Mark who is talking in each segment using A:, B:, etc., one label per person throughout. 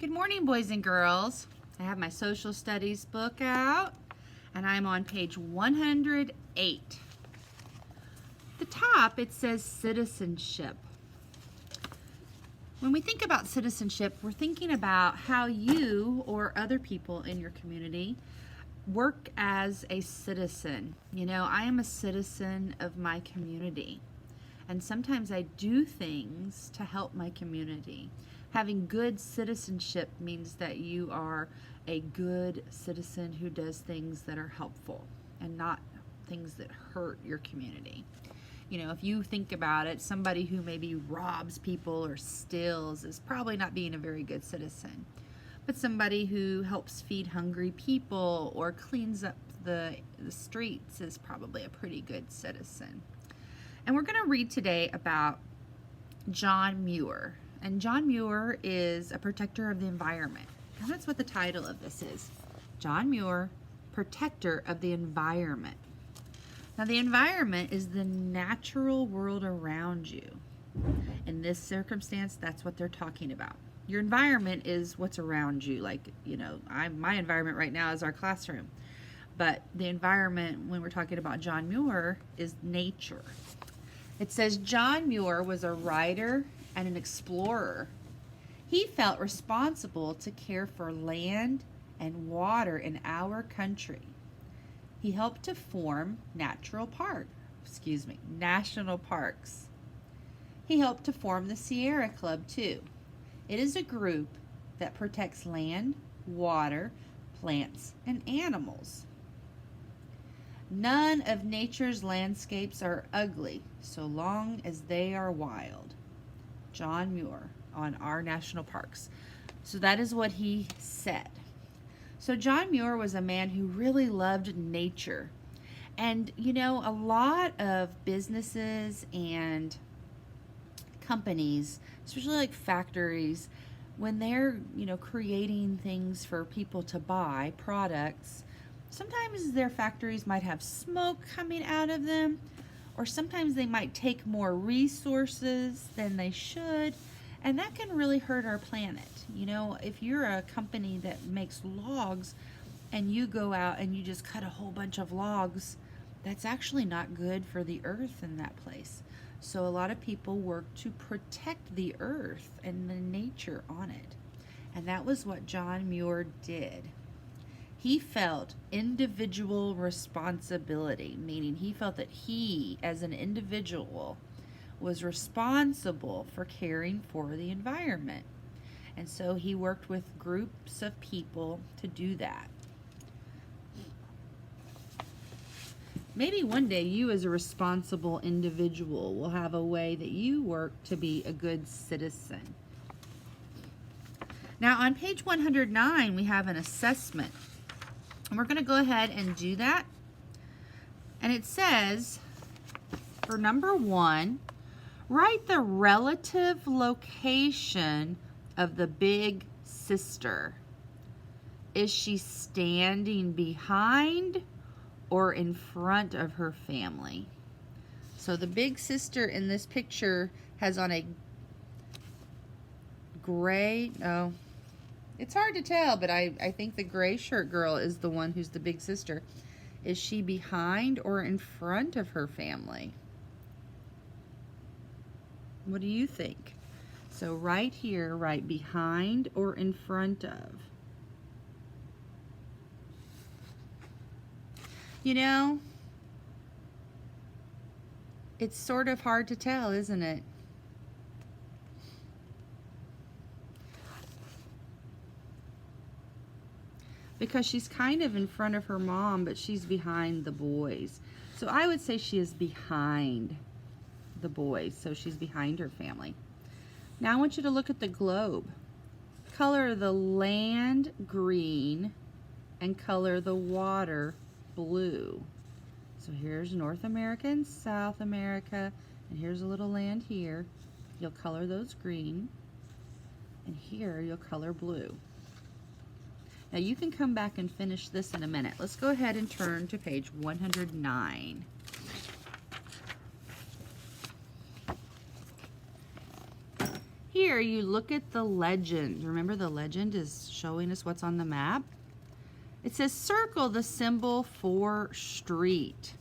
A: Good morning, boys and girls. I have my social studies book out, and I'm on page 108. At the top, it says citizenship. When we think about citizenship, we're thinking about how you or other people in your community work as a citizen. You know, I am a citizen of my community, and sometimes I do things to help my community. Having good citizenship means that you are a good citizen who does things that are helpful and not things that hurt your community. You know, if you think about it, somebody who maybe robs people or steals is probably not being a very good citizen. But somebody who helps feed hungry people or cleans up the streets is probably a pretty good citizen. And we're going to read today about John Muir. And John Muir is a protector of the environment. And that's what the title of this is. John Muir, Protector of the Environment. Now, the environment is the natural world around you. In this circumstance, that's what they're talking about. Your environment is what's around you. Like, you know, my environment right now is our classroom. But the environment, when we're talking about John Muir, is nature. It says John Muir was a writer and an explorer. He felt responsible to care for land and water in our country. He helped to form national parks. He helped to form the Sierra Club too. It is a group that protects land, water, plants, and animals. None of nature's landscapes are ugly so long as they are wild. John Muir on our national parks. So that is what he said. So John Muir was a man who really loved nature. And you know, a lot of businesses and companies, especially like factories, when they're, you know, creating things for people to buy, products, sometimes their factories might have smoke coming out of them, or sometimes they might take more resources than they should, and that can really hurt our planet. You know, if you're a company that makes logs and you go out and you just cut a whole bunch of logs, that's actually not good for the earth in that place. So a lot of people work to protect the earth and the nature on it. And that was what John Muir did. He felt individual responsibility, meaning he felt that he, as an individual, was responsible for caring for the environment. And so he worked with groups of people to do that. Maybe one day you, as a responsible individual, will have a way that you work to be a good citizen. Now on page 109, we have an assessment. And we're going to go ahead and do that. And it says, for number 1, write the relative location of the big sister. Is she standing behind or in front of her family? So the big sister in this picture has on a gray, it's hard to tell, but I think the gray shirt girl is the one who's the big sister. Is she behind or in front of her family? What do you think? So right here, write behind or in front of. You know, it's sort of hard to tell, isn't it? Because she's kind of in front of her mom, but she's behind the boys. So I would say she is behind the boys, so she's behind her family. Now I want you to look at the globe. Color the land green and color the water blue. So here's North America and South America, and here's a little land here. You'll color those green, and here you'll color blue. Now you can come back and finish this in a minute. Let's go ahead and turn to page 109. Here you look at the legend. Remember, the legend is showing us what's on the map. It says circle the symbol for street.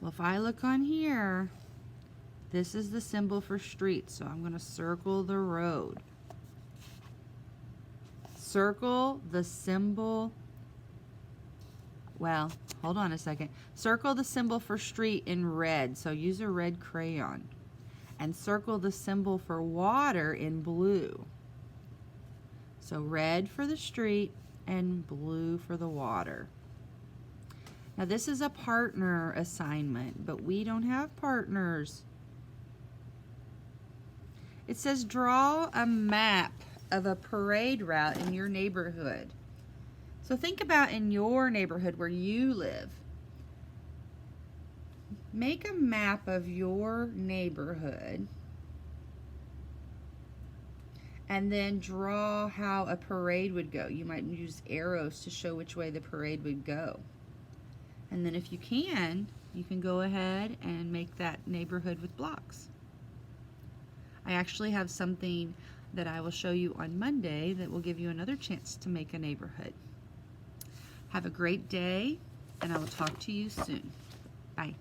A: Well, if I look on here, this is the symbol for street, so I'm going to circle the road. Circle the symbol, well, hold on a second. Circle the symbol for street in red, so use a red crayon. And circle the symbol for water in blue. So red for the street and blue for the water. Now this is a partner assignment, but we don't have partners. It says draw a map of a parade route in your neighborhood. So think about in your neighborhood where you live. Make a map of your neighborhood and then draw how a parade would go. You might use arrows to show which way the parade would go. And then if you can go ahead and make that neighborhood with blocks. I actually have something that I will show you on Monday that will give you another chance to make a neighborhood. Have a great day, and I will talk to you soon. Bye.